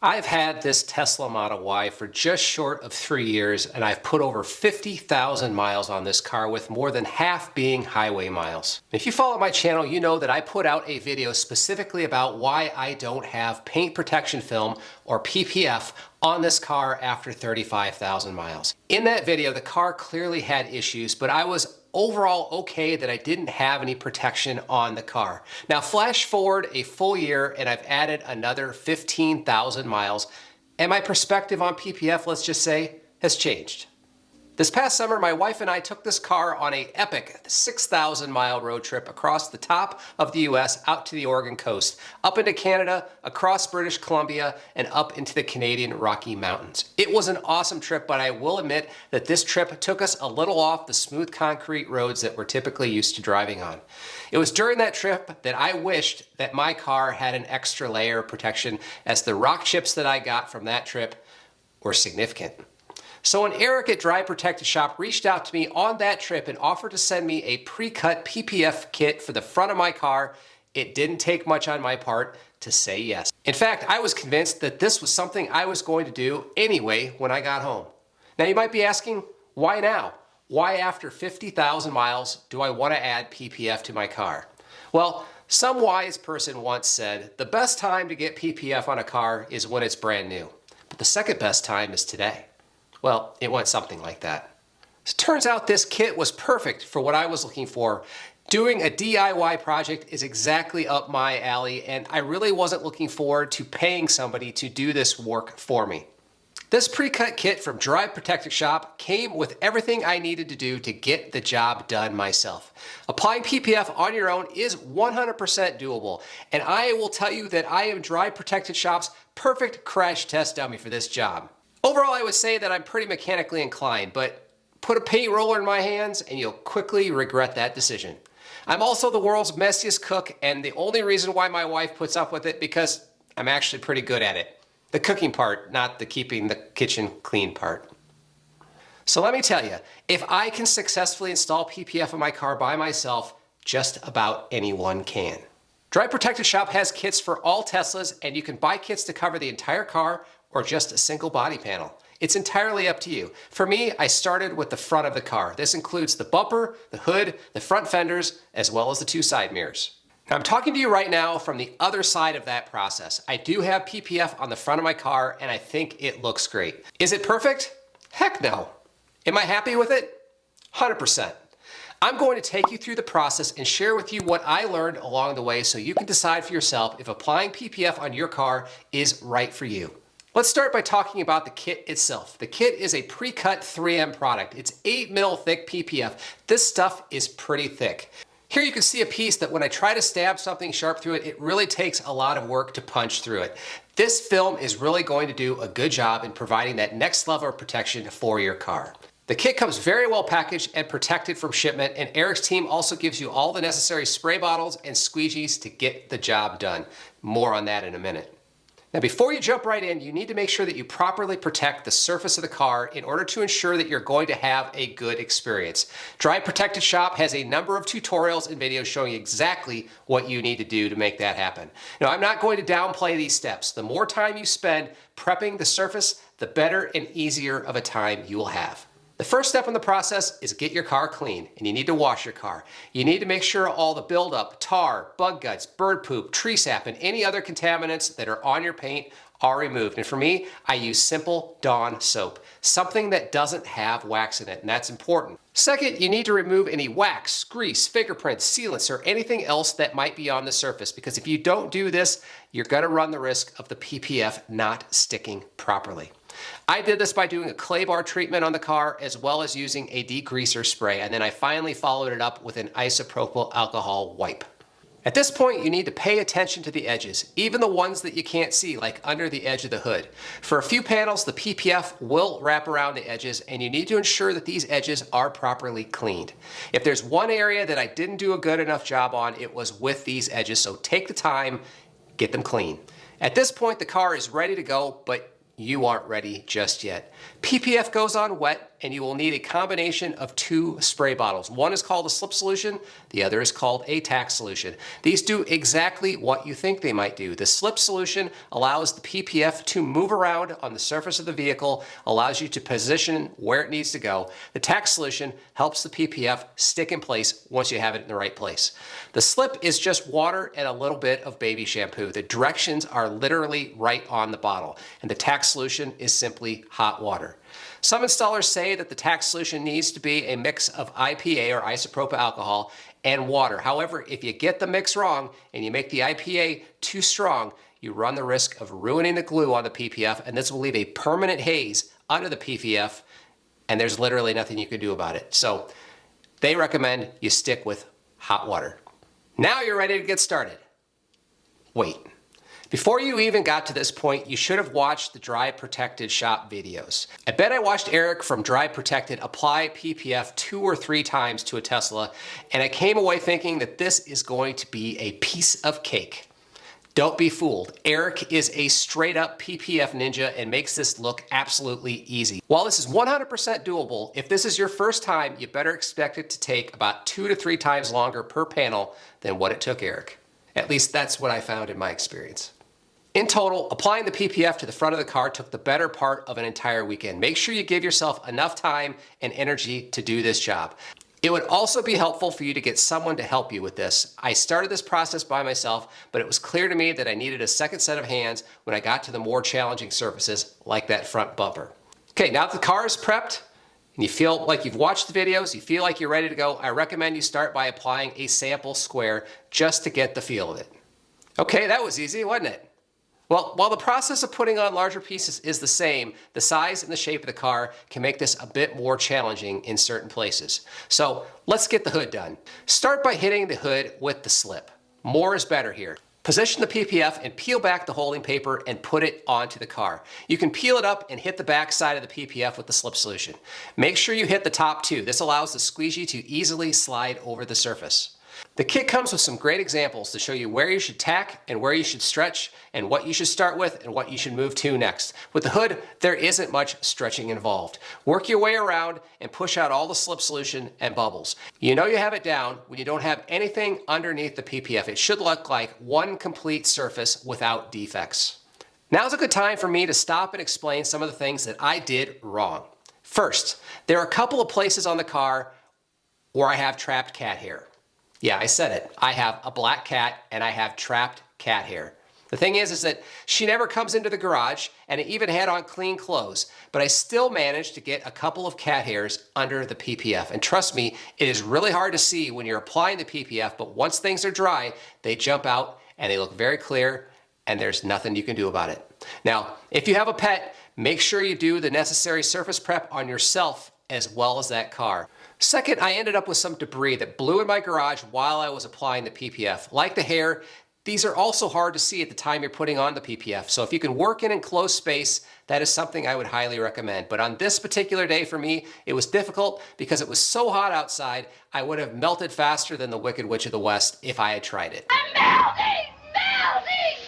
I've had this Tesla Model Y for just short of 3 years, and I've put over 50,000 miles on this car, with more than half being highway miles. If you follow my channel, you know that I put out a video specifically about why I don't have paint protection film, or PPF, on this car after 35,000 miles. In that video, the car clearly had issues, but I was overall okay that I didn't have any protection on the car. Now flash forward a full year and I've added another 15,000 miles, and my perspective on PPF, let's just say, has changed. This past summer, my wife and I took this car on an epic 6,000 mile road trip across the top of the US out to the Oregon coast, up into Canada, across British Columbia, and up into the Canadian Rocky Mountains. It was an awesome trip, but I will admit that this trip took us a little off the smooth concrete roads that we're typically used to driving on. It was during that trip that I wished that my car had an extra layer of protection, as the rock chips that I got from that trip were significant. So when Eric at Dry Protected Shop reached out to me on that trip and offered to send me a pre-cut PPF kit for the front of my car, it didn't take much on my part to say yes. In fact, I was convinced that this was something I was going to do anyway when I got home. Now you might be asking, why now? Why after 50,000 miles do I want to add PPF to my car? Well, some wise person once said, the best time to get PPF on a car is when it's brand new, but the second best time is today. Well, it went something like that. So it turns out this kit was perfect for what I was looking for. Doing a DIY project is exactly up my alley, and I really wasn't looking forward to paying somebody to do this work for me. This pre-cut kit from Dry Protected Shop came with everything I needed to do to get the job done myself. Applying PPF on your own is 100% doable, and I will tell you that I am Dry Protected Shop's perfect crash test dummy for this job. Overall, I would say that I'm pretty mechanically inclined, but put a paint roller in my hands and you'll quickly regret that decision. I'm also the world's messiest cook, and the only reason why my wife puts up with it because I'm actually pretty good at it. The cooking part, not the keeping the kitchen clean part. So let me tell you, if I can successfully install PPF on my car by myself, just about anyone can. Dry Protected Shop has kits for all Teslas, and you can buy kits to cover the entire car or just a single body panel. It's entirely up to you. For me, I started with the front of the car. This includes the bumper, the hood, the front fenders, as well as the 2 side mirrors. Now, I'm talking to you right now from the other side of that process. I do have PPF on the front of my car, and I think it looks great. Is it perfect? Heck no. Am I happy with it? 100%. I'm going to take you through the process and share with you what I learned along the way so you can decide for yourself if applying PPF on your car is right for you. Let's start by talking about the kit itself. The kit is a pre-cut 3M product. It's 8 mil thick PPF. This stuff is pretty thick. Here you can see a piece that when I try to stab something sharp through it, it really takes a lot of work to punch through it. This film is really going to do a good job in providing that next level of protection for your car. The kit comes very well packaged and protected from shipment, and Eric's team also gives you all the necessary spray bottles and squeegees to get the job done. More on that in a minute. Now, before you jump right in, you need to make sure that you properly protect the surface of the car in order to ensure that you're going to have a good experience. Dry Protected Shop has a number of tutorials and videos showing exactly what you need to do to make that happen. Now, I'm not going to downplay these steps. The more time you spend prepping the surface, the better and easier of a time you will have. The first step in the process is get your car clean, and you need to wash your car. You need to make sure all the buildup, tar, bug guts, bird poop, tree sap, and any other contaminants that are on your paint are removed. And for me, I use Simple Dawn soap, something that doesn't have wax in it, and that's important. Second, you need to remove any wax, grease, fingerprints, sealants, or anything else that might be on the surface, because if you don't do this, you're going to run the risk of the PPF not sticking properly. I did this by doing a clay bar treatment on the car as well as using a degreaser spray, and then I finally followed it up with an isopropyl alcohol wipe. At this point, you need to pay attention to the edges, even the ones that you can't see, like under the edge of the hood. For a few panels, the PPF will wrap around the edges, and you need to ensure that these edges are properly cleaned. If there's one area that I didn't do a good enough job on, it was with these edges, so take the time, get them clean. At this point, the car is ready to go, but you aren't ready just yet. PPF goes on wet and you will need a combination of two spray bottles. One is called a slip solution, the other is called a tack solution. These do exactly what you think they might do. The slip solution allows the PPF to move around on the surface of the vehicle, allows you to position where it needs to go. The tack solution helps the PPF stick in place once you have it in the right place. The slip is just water and a little bit of baby shampoo. The directions are literally right on the bottle, and the tack solution is simply hot water. Some installers say that the tack solution needs to be a mix of IPA or isopropyl alcohol and water. However, if you get the mix wrong and you make the IPA too strong, you run the risk of ruining the glue on the PPF, and this will leave a permanent haze under the PPF, and there's literally nothing you can do about it. So they recommend you stick with hot water. Now you're ready to get started. Wait. Before you even got to this point, you should have watched the Dry Protected shop videos. I bet I watched Eric from Dry Protected apply PPF 2 or 3 times to a Tesla, and I came away thinking that this is going to be a piece of cake. Don't be fooled. Eric is a straight up PPF ninja and makes this look absolutely easy. While this is 100% doable, if this is your first time, you better expect it to take about 2 to 3 times longer per panel than what it took Eric. At least that's what I found in my experience. In total, applying the PPF to the front of the car took the better part of an entire weekend. Make sure you give yourself enough time and energy to do this job. It would also be helpful for you to get someone to help you with this. I started this process by myself, but it was clear to me that I needed a second set of hands when I got to the more challenging surfaces like that front bumper. Okay, now that the car is prepped, and you feel like you've watched the videos, you feel like you're ready to go, I recommend you start by applying a sample square just to get the feel of it. Okay, that was easy, wasn't it? Well, while the process of putting on larger pieces is the same, the size and the shape of the car can make this a bit more challenging in certain places. So let's get the hood done. Start by hitting the hood with the slip. More is better here. Position the PPF and peel back the holding paper and put it onto the car. You can peel it up and hit the back side of the PPF with the slip solution. Make sure you hit the top too. This allows the squeegee to easily slide over the surface. The kit comes with some great examples to show you where you should tack and where you should stretch and what you should start with and what you should move to next. With the hood, there isn't much stretching involved. Work your way around and push out all the slip solution and bubbles. You know you have it down when you don't have anything underneath the PPF. It should look like one complete surface without defects. Now's a good time for me to stop and explain some of the things that I did wrong. First, there are a couple of places on the car where I have trapped cat hair. Yeah, I said it. I have a black cat and I have trapped cat hair. The thing is that she never comes into the garage and I even had on clean clothes, but I still managed to get a couple of cat hairs under the PPF. And trust me, it is really hard to see when you're applying the PPF, but once things are dry, they jump out and they look very clear and there's nothing you can do about it. Now, if you have a pet, make sure you do the necessary surface prep on yourself as well as that car. Second, I ended up with some debris that blew in my garage while I was applying the PPF. Like the hair, these are also hard to see at the time you're putting on the PPF. So if you can work in enclosed space, that is something I would highly recommend. But on this particular day for me, it was difficult because it was so hot outside, I would have melted faster than the Wicked Witch of the West if I had tried it. I'm melting! Melting!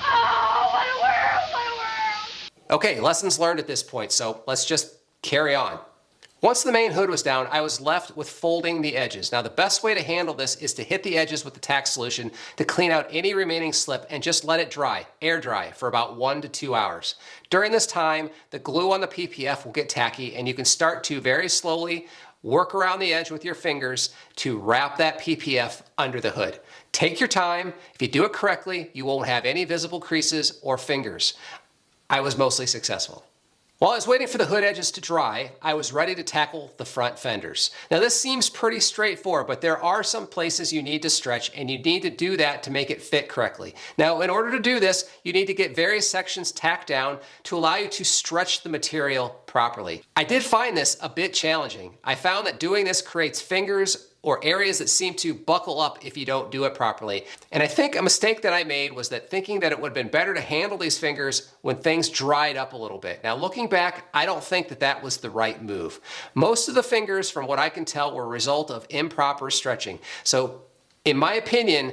Oh, what a world! What a world! Okay, lessons learned at this point, so let's just carry on. Once the main hood was down, I was left with folding the edges. Now the best way to handle this is to hit the edges with the tack solution to clean out any remaining slip and just let it dry, air dry, for about 1 to 2 hours. During this time, the glue on the PPF will get tacky and you can start to very slowly work around the edge with your fingers to wrap that PPF under the hood. Take your time. If you do it correctly, you won't have any visible creases or fingers. I was mostly successful. While I was waiting for the hood edges to dry, I was ready to tackle the front fenders. Now this seems pretty straightforward, but there are some places you need to stretch and you need to do that to make it fit correctly. Now in order to do this, you need to get various sections tacked down to allow you to stretch the material properly. I did find this a bit challenging. I found that doing this creates fingers or areas that seem to buckle up if you don't do it properly. And I think a mistake that I made was that thinking that it would have been better to handle these fingers when things dried up a little bit. Now looking back, I don't think that that was the right move. Most of the fingers, from what I can tell, were a result of improper stretching. So in my opinion,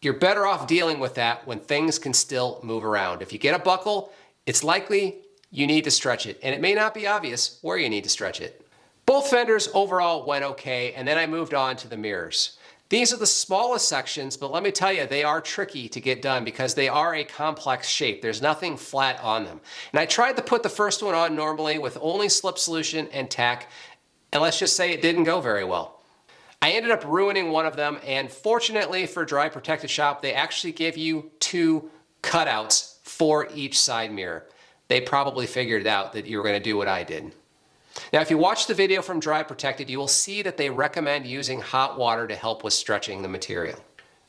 you're better off dealing with that when things can still move around. If you get a buckle, it's likely you need to stretch it, and it may not be obvious where you need to stretch it. Both fenders overall went okay, and then I moved on to the mirrors. These are the smallest sections, but let me tell you, they are tricky to get done because they are a complex shape. There's nothing flat on them. And I tried to put the first one on normally with only slip solution and tack, and let's just say it didn't go very well. I ended up ruining one of them, and fortunately for Dry Protected Shop, they actually give you 2 cutouts for each side mirror. They probably figured out that you were going to do what I did. Now, if you watch the video from Dry Protected, you will see that they recommend using hot water to help with stretching the material.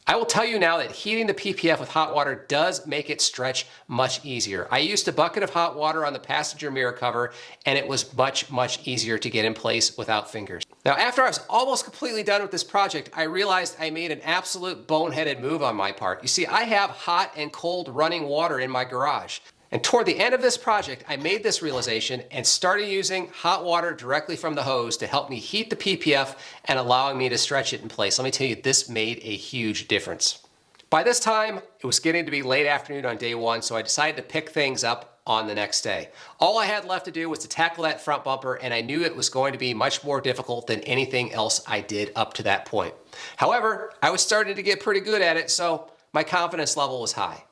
I will tell you now that heating the PPF with hot water does make it stretch much easier. I used a bucket of hot water on the passenger mirror cover, and it was much easier to get in place without fingers. Now, after I was almost completely done with this project, I realized I made an absolute boneheaded move on my part. You see, I have hot and cold running water in my garage. And toward the end of this project, I made this realization and started using hot water directly from the hose to help me heat the PPF and allowing me to stretch it in place. Let me tell you, this made a huge difference. By this time, it was getting to be late afternoon on day 1, so I decided to pick things up on the next day. All I had left to do was to tackle that front bumper, and I knew it was going to be much more difficult than anything else I did up to that point. However, I was starting to get pretty good at it, so my confidence level was high.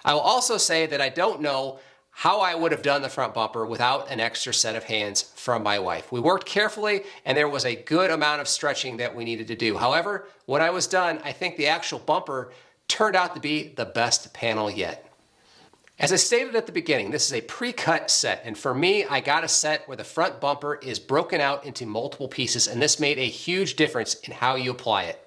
I will also say that I don't know how I would have done the front bumper without an extra set of hands from my wife. We worked carefully, and there was a good amount of stretching that we needed to do. However, when I was done, I think the actual bumper turned out to be the best panel yet. As I stated at the beginning, this is a pre-cut set, and for me, I got a set where the front bumper is broken out into multiple pieces, and this made a huge difference in how you apply it.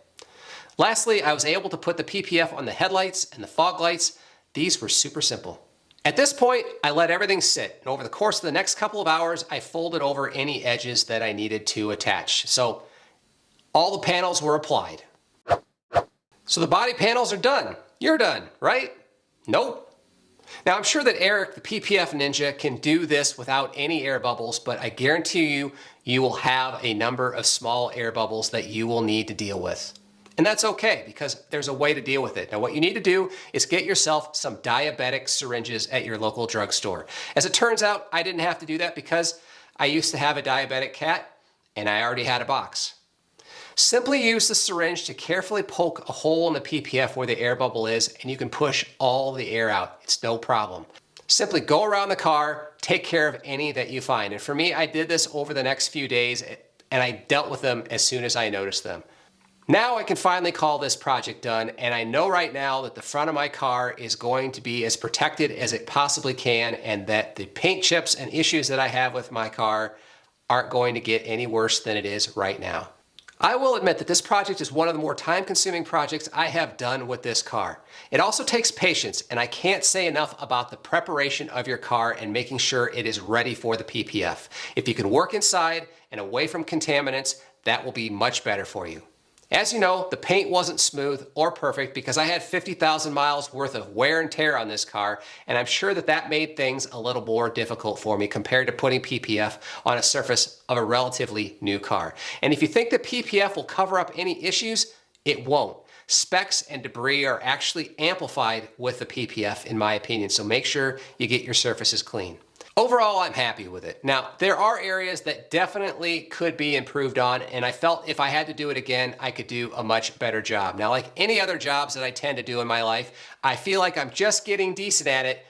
Lastly, I was able to put the PPF on the headlights and the fog lights. These were super simple. At this point, I let everything sit, and over the course of the next couple of hours, I folded over any edges that I needed to attach. So all the panels were applied. So the body panels are done. You're done, right? Nope. Now I'm sure that Eric, the PPF Ninja, can do this without any air bubbles, but I guarantee you, you will have a number of small air bubbles that you will need to deal with. And that's okay, because there's a way to deal with it. Now what you need to do is get yourself some diabetic syringes at your local drugstore. As it turns out, I didn't have to do that because I used to have a diabetic cat and I already had a box. Simply use the syringe to carefully poke a hole in the PPF where the air bubble is, and you can push all the air out. It's no problem. Simply go around the car, take care of any that you find. And for me, I did this over the next few days, and I dealt with them as soon as I noticed them. Now I can finally call this project done, and I know right now that the front of my car is going to be as protected as it possibly can, and that the paint chips and issues that I have with my car aren't going to get any worse than it is right now. I will admit that this project is one of the more time-consuming projects I have done with this car. It also takes patience, and I can't say enough about the preparation of your car and making sure it is ready for the PPF. If you can work inside and away from contaminants, that will be much better for you. As you know, the paint wasn't smooth or perfect because I had 50,000 miles worth of wear and tear on this car, and I'm sure that that made things a little more difficult for me compared to putting PPF on a surface of a relatively new car. And if you think that PPF will cover up any issues, it won't. Specks and debris are actually amplified with the PPF, in my opinion, so make sure you get your surfaces clean. Overall, I'm happy with it. Now, there are areas that definitely could be improved on, and I felt if I had to do it again, I could do a much better job. Now, like any other jobs that I tend to do in my life, I feel like I'm just getting decent at it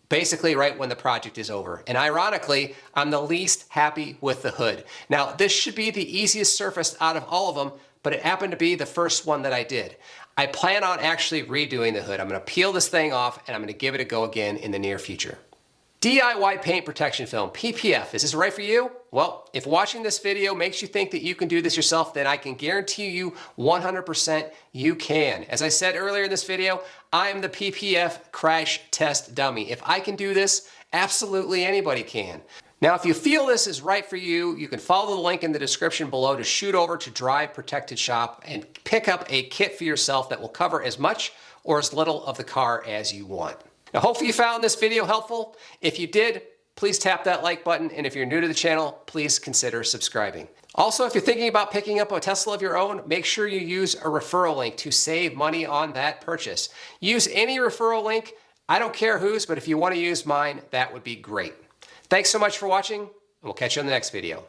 basically right when the project is over. And ironically, I'm the least happy with the hood. Now, this should be the easiest surface out of all of them, but it happened to be the first one that I did. I plan on actually redoing the hood. I'm gonna peel this thing off and I'm gonna give it a go again in the near future. DIY paint protection film, PPF, is this right for you? Well, if watching this video makes you think that you can do this yourself, then I can guarantee you 100% you can. As I said earlier in this video, I'm the PPF crash test dummy. If I can do this, absolutely anybody can. Now, if you feel this is right for you, you can follow the link in the description below to shoot over to Dry Protected Shop and pick up a kit for yourself that will cover as much or as little of the car as you want. Now, hopefully you found this video helpful. If you did, please tap that like button, and if you're new to the channel, please consider subscribing. Also, if you're thinking about picking up a Tesla of your own, make sure you use a referral link to save money on that purchase. Use any referral link, I don't care whose, but if you want to use mine, that would be great. Thanks so much for watching, and we'll catch you on the next video.